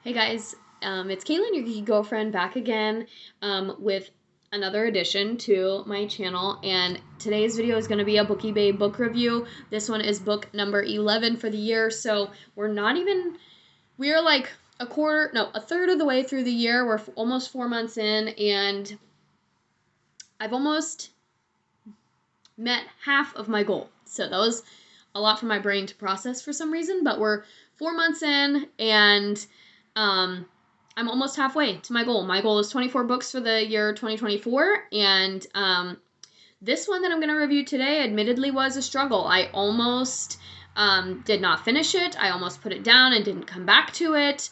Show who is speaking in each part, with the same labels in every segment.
Speaker 1: Hey guys, it's Caitlin, your geeky girlfriend, back again with another addition to my channel. And today's video is going to be a Bookie Babe book review. This one is book number 11 for the year, so we're like a third of the way through the year. We're almost 4 months in, and I've almost met half of my goal. So that was a lot for my brain to process for some reason, but we're 4 months in, and I'm almost halfway to my goal. My goal is 24 books for the year 2024, and this one that I'm going to review today admittedly was a struggle. I almost did not finish it. I almost put it down and didn't come back to it.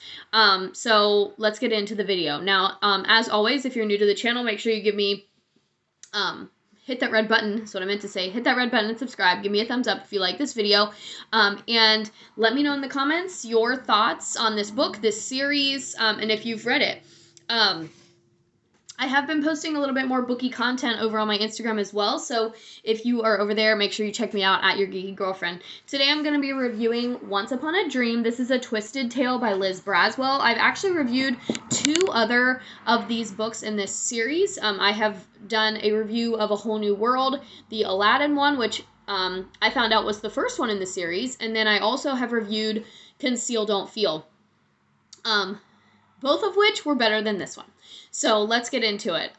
Speaker 1: So let's get into the video. Now, as always, if you're new to the channel, make sure you give me hit that red button. That's what I meant to say. Hit that red button and subscribe. Give me a thumbs up if you like this video. And let me know in the comments your thoughts on this book, this series, and if you've read it. I have been posting a little bit more Bookie content over on my Instagram as well, so if you are over there, make sure you check me out at Your Geeky Girlfriend. Today I'm going to be reviewing Once Upon a Dream. This is a twisted tale by Liz Braswell. I've actually reviewed 2 other of these books in this series. I have done a review of A Whole New World, the Aladdin one, which I found out was the first one in the series, and then I also have reviewed Conceal Don't Feel. Both of which were better than this one. So let's get into it.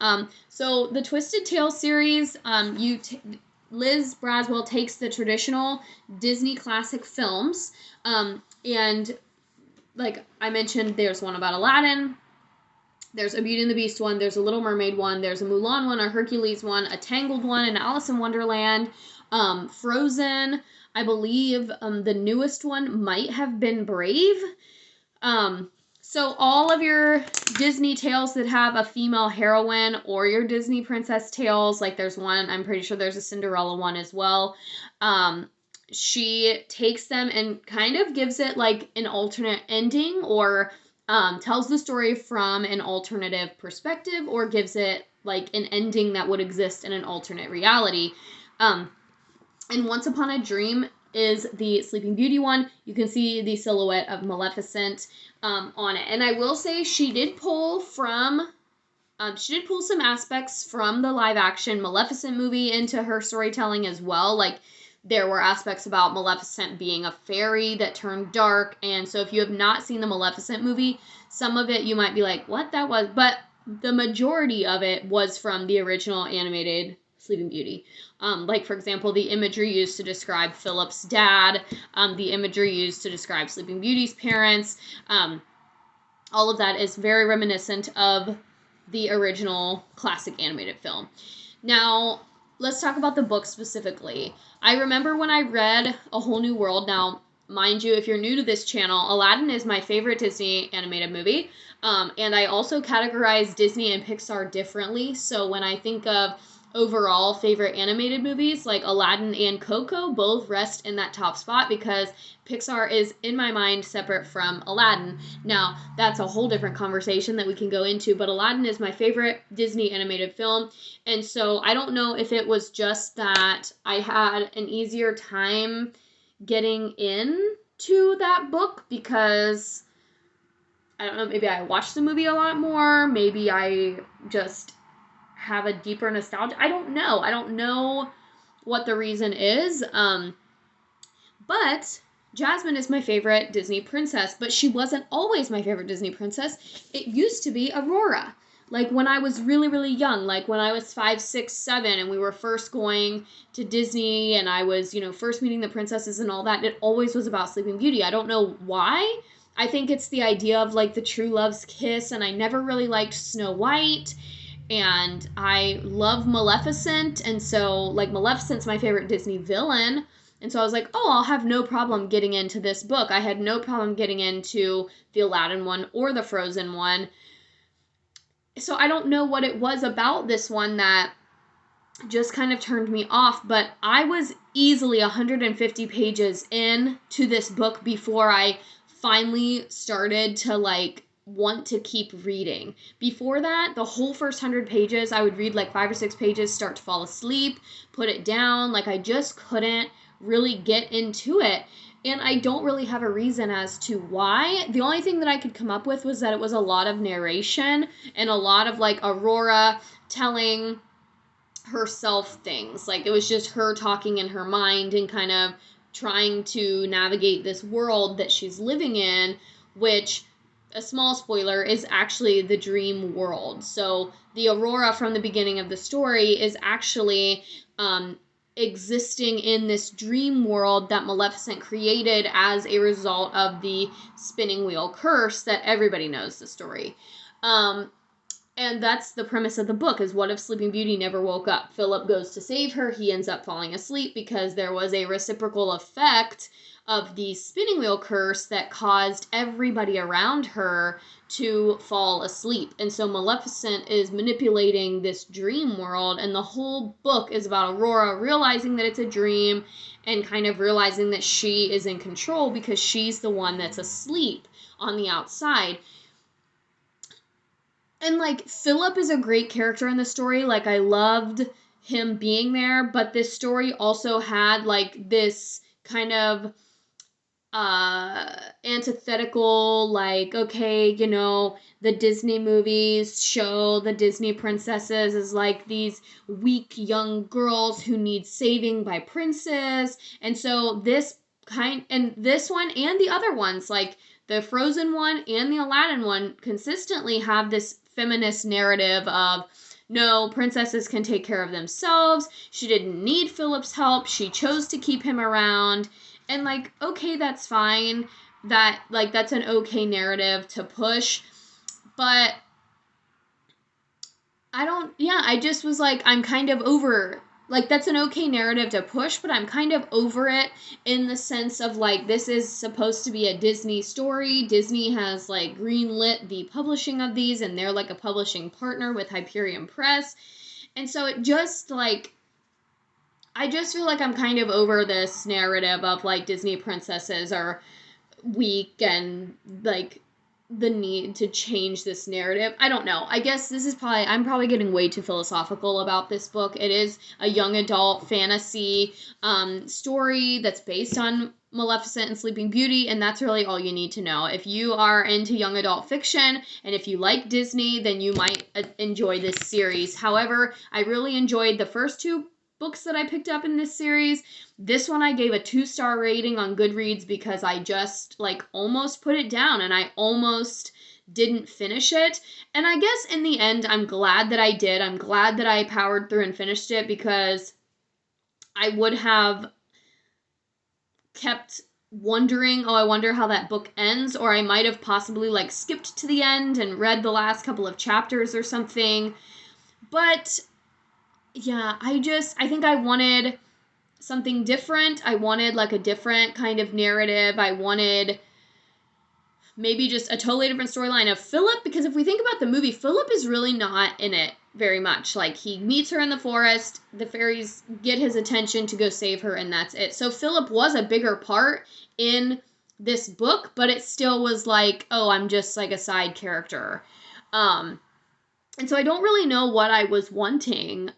Speaker 1: So the Twisted Tale series, Liz Braswell takes the traditional Disney classic films, and like I mentioned, there's one about Aladdin, there's a Beauty and the Beast one, there's a Little Mermaid one, there's a Mulan one, a Hercules one, a Tangled one, an Alice in Wonderland, Frozen, I believe the newest one might have been Brave. So all of your Disney tales that have a female heroine, or your Disney princess tales, like there's one, I'm pretty sure there's a Cinderella one as well. She takes them and kind of gives it like an alternate ending, or tells the story from an alternative perspective, or gives it like an ending that would exist in an alternate reality. And Once Upon a Dream is the Sleeping Beauty one. You can see the silhouette of Maleficent on it. And I will say she did pull some aspects from the live action Maleficent movie into her storytelling as well. Like there were aspects about Maleficent being a fairy that turned dark. And so if you have not seen the Maleficent movie, some of it you might be like, what that was? But the majority of it was from the original animated Sleeping Beauty. Like, for example, the imagery used to describe Philip's dad, the imagery used to describe Sleeping Beauty's parents, all of that is very reminiscent of the original classic animated film. Now, let's talk about the book specifically. I remember when I read A Whole New World. Now, mind you, if you're new to this channel, Aladdin is my favorite Disney animated movie, and I also categorize Disney and Pixar differently. So when I think of overall favorite animated movies, like Aladdin and Coco both rest in that top spot because Pixar is, in my mind, separate from Aladdin. Now, that's a whole different conversation that we can go into, but Aladdin is my favorite Disney animated film, and so I don't know if it was just that I had an easier time getting into that book because, I don't know, maybe I watched the movie a lot more, maybe I just have a deeper nostalgia. I don't know. I don't know what the reason is. But Jasmine is my favorite Disney princess, but she wasn't always my favorite Disney princess. It used to be Aurora. Like when I was really, really young, like when I was 5, 6, 7, and we were first going to Disney and I was, first meeting the princesses and all that, it always was about Sleeping Beauty. I don't know why. I think it's the idea of like the true love's kiss, and I never really liked Snow White. And I love Maleficent, and so, like, Maleficent's my favorite Disney villain, and so I was like, oh, I'll have no problem getting into this book. I had no problem getting into the Aladdin one or the Frozen one. So I don't know what it was about this one that just kind of turned me off, but I was easily 150 pages in to this book before I finally started to, like, want to keep reading. Before that, the whole first 100 pages, I would read like 5 or 6 pages, start to fall asleep, put it down. Like I just couldn't really get into it. And I don't really have a reason as to why. The only thing that I could come up with was that it was a lot of narration and a lot of like Aurora telling herself things. Like it was just her talking in her mind and kind of trying to navigate this world that she's living in, which, a small spoiler, is actually the dream world. So the Aurora from the beginning of the story is actually existing in this dream world that Maleficent created as a result of the spinning wheel curse that everybody knows the story. And that's the premise of the book, is what if Sleeping Beauty never woke up? Philip goes to save her. He ends up falling asleep because there was a reciprocal effect of the spinning wheel curse that caused everybody around her to fall asleep. And so Maleficent is manipulating this dream world, and the whole book is about Aurora realizing that it's a dream and kind of realizing that she is in control because she's the one that's asleep on the outside. And, like, Philip is a great character in the story. Like, I loved him being there, but this story also had, like, this kind of antithetical, like, okay, you know, the Disney movies show the Disney princesses as, like, these weak young girls who need saving by princes. And so this one and the other ones, like, the Frozen one and the Aladdin one, consistently have this feminist narrative of, no, princesses can take care of themselves. She didn't need Philip's help. She chose to keep him around. And, like, okay, that's fine. That's an okay narrative to push. But I just was like, I'm kind of over, like, that's an okay narrative to push, but I'm kind of over it in the sense of, like, this is supposed to be a Disney story. Disney has, like, greenlit the publishing of these, and they're, like, a publishing partner with Hyperion Press. And so it just, like, I just feel like I'm kind of over this narrative of, like, Disney princesses are weak and, like, the need to change this narrative. I don't know. I guess I'm probably getting way too philosophical about this book. It is a young adult fantasy story that's based on Maleficent and Sleeping Beauty, and that's really all you need to know. If you are into young adult fiction, and if you like Disney, then you might enjoy this series. However, I really enjoyed the first two books that I picked up in this series. This one I gave a 2-star rating on Goodreads because I just, like, almost put it down and I almost didn't finish it. And I guess in the end, I'm glad that I did. I'm glad that I powered through and finished it, because I would have kept wondering, oh, I wonder how that book ends, or I might have possibly, like, skipped to the end and read the last couple of chapters or something. But yeah, I think I wanted something different. I wanted, like, a different kind of narrative. I wanted maybe just a totally different storyline of Philip, because if we think about the movie, Philip is really not in it very much. Like, he meets her in the forest, the fairies get his attention to go save her, and that's it. So Philip was a bigger part in this book, but it still was like, oh, I'm just, like, a side character. And so I don't really know what I was wanting.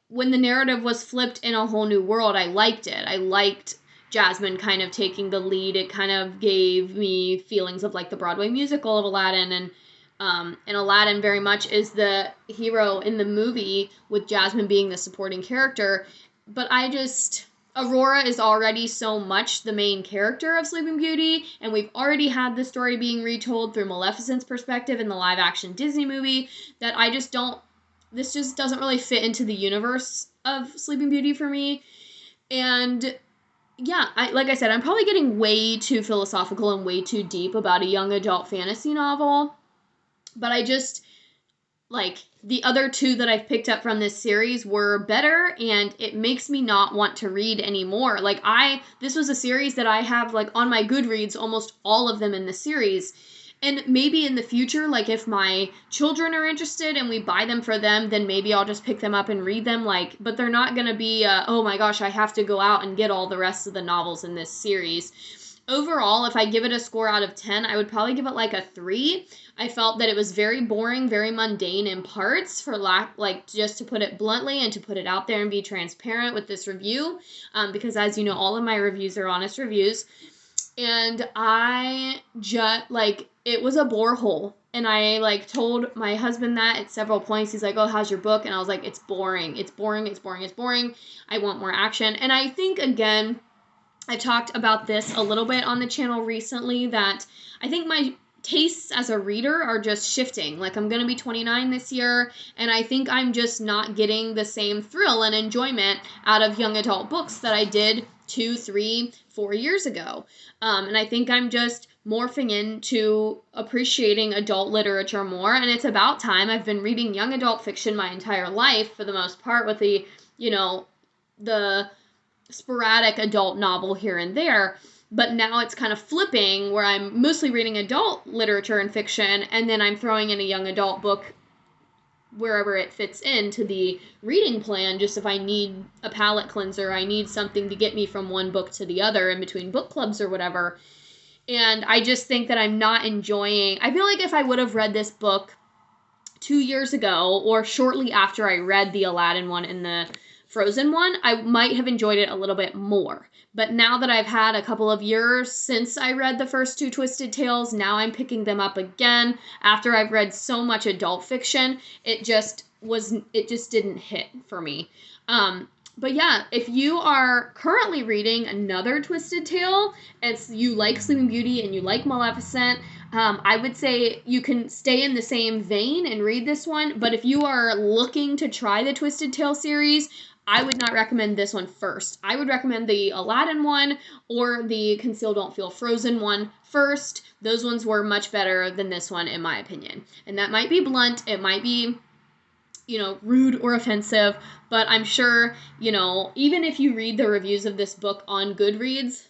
Speaker 1: When the narrative was flipped in A Whole New World, I liked it. I liked Jasmine kind of taking the lead. It kind of gave me feelings of, like, the Broadway musical of Aladdin, and Aladdin very much is the hero in the movie, with Jasmine being the supporting character. But Aurora is already so much the main character of Sleeping Beauty, and we've already had the story being retold through Maleficent's perspective in the live-action Disney movie, that this just doesn't really fit into the universe of Sleeping Beauty for me. And yeah, like I said, I'm probably getting way too philosophical and way too deep about a young adult fantasy novel, but like, the other two that I've picked up from this series were better, and it makes me not want to read anymore. Like, this was a series that I have, like, on my Goodreads, almost all of them in the series. And maybe in the future, like, if my children are interested and we buy them for them, then maybe I'll just pick them up and read them, like, but they're not gonna be, oh my gosh, I have to go out and get all the rest of the novels in this series. Overall, if I give it a score out of 10, I would probably give it like a 3. I felt that it was very boring, very mundane in parts, for like, just to put it bluntly and to put it out there and be transparent with this review, because as you know, all of my reviews are honest reviews. And I just, like, it was a borehole. And I, like, told my husband that at several points. He's like, oh, how's your book? And I was like, it's boring. It's boring. It's boring. It's boring. I want more action. And I think, again, I talked about this a little bit on the channel recently, that I think my tastes as a reader are just shifting. Like, I'm going to be 29 this year, and I think I'm just not getting the same thrill and enjoyment out of young adult books that I did 2, 3, 4 years ago. And I think I'm just morphing into appreciating adult literature more, and it's about time. I've been reading young adult fiction my entire life, for the most part, with the, you know, the sporadic adult novel here and there, but now it's kind of flipping, where I'm mostly reading adult literature and fiction, and then I'm throwing in a young adult book wherever it fits into the reading plan, just if I need a palate cleanser, I need something to get me from one book to the other in between book clubs or whatever. And I just think that I'm not enjoying, I feel like if I would have read this book 2 years ago, or shortly after I read the Aladdin one and the Frozen one, I might have enjoyed it a little bit more. But now that I've had a couple of years since I read the first 2 Twisted Tales, now I'm picking them up again after I've read so much adult fiction. It just didn't hit for me. But yeah, if you are currently reading another Twisted Tale, and you like Sleeping Beauty and you like Maleficent, I would say you can stay in the same vein and read this one. But if you are looking to try the Twisted Tale series, I would not recommend this one first. I would recommend the Aladdin one or the Conceal Don't Feel Frozen one first. Those ones were much better than this one, in my opinion. And that might be blunt. It might be, you know, rude or offensive, but I'm sure, you know, even if you read the reviews of this book on Goodreads,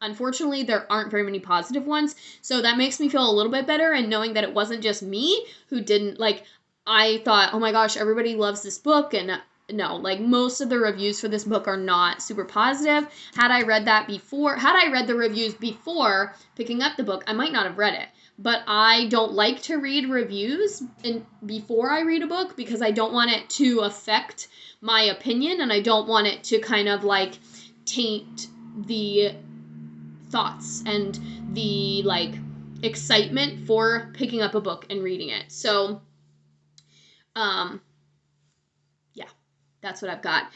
Speaker 1: unfortunately, there aren't very many positive ones. So that makes me feel a little bit better, and knowing that it wasn't just me who didn't, like, I thought, oh my gosh, everybody loves this book, and no, like, most of the reviews for this book are not super positive. Had I read the reviews before picking up the book, I might not have read it. But I don't like to read reviews before I read a book, because I don't want it to affect my opinion, and I don't want it to kind of, like, taint the thoughts and the, like, excitement for picking up a book and reading it. So, yeah, that's what I've got.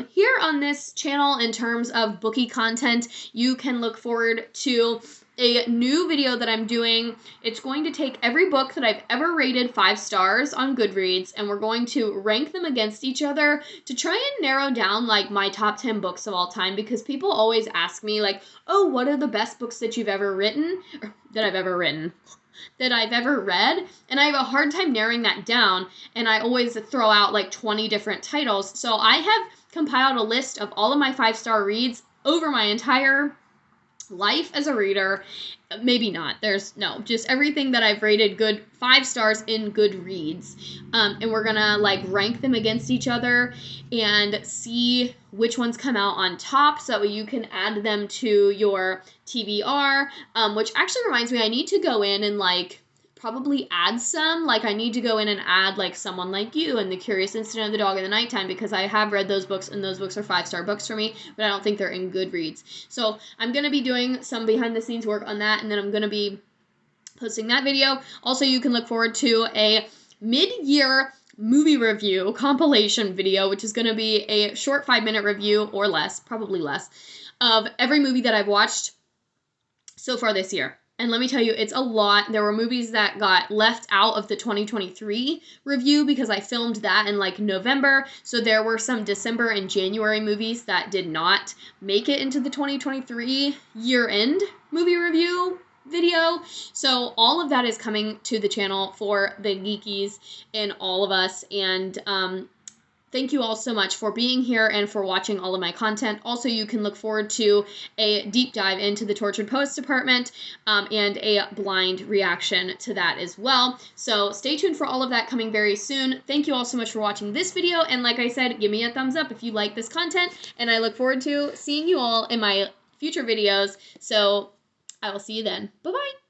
Speaker 1: Here on this channel, in terms of Bookie content, you can look forward to a new video that I'm doing. It's going to take every book that I've ever rated 5 stars on Goodreads, and we're going to rank them against each other to try and narrow down, like, my top 10 books of all time, because people always ask me, like, oh, what are the best books that you've ever written, or that I've ever read, and I have a hard time narrowing that down, and I always throw out like 20 different titles. So I have compiled a list of all of my 5-star reads over my entire life as a reader. Maybe not. Just everything that I've rated good 5 stars in Goodreads. And we're gonna, like, rank them against each other and see which ones come out on top, so you can add them to your TBR, which actually reminds me, I need to go in and, like, probably add some. Like, I need to go in and add, like, Someone Like You and The Curious Incident of the Dog in the Nighttime, because I have read those books, and those books are 5-star books for me, but I don't think they're in Goodreads. So I'm going to be doing some behind-the-scenes work on that, and then I'm going to be posting that video. Also, you can look forward to a mid-year movie review compilation video, which is going to be a short 5-minute review, or less, probably less, of every movie that I've watched so far this year. And let me tell you, it's a lot. There were movies that got left out of the 2023 review because I filmed that in, like, November. So there were some December and January movies that did not make it into the 2023 year-end movie review video. So all of that is coming to the channel for the geekies and all of us. And thank you all so much for being here and for watching all of my content. Also, you can look forward to a deep dive into the Tortured Poets Department and a blind reaction to that as well. So stay tuned for all of that coming very soon. Thank you all so much for watching this video. And like I said, give me a thumbs up if you like this content. And I look forward to seeing you all in my future videos. So I will see you then. Bye-bye.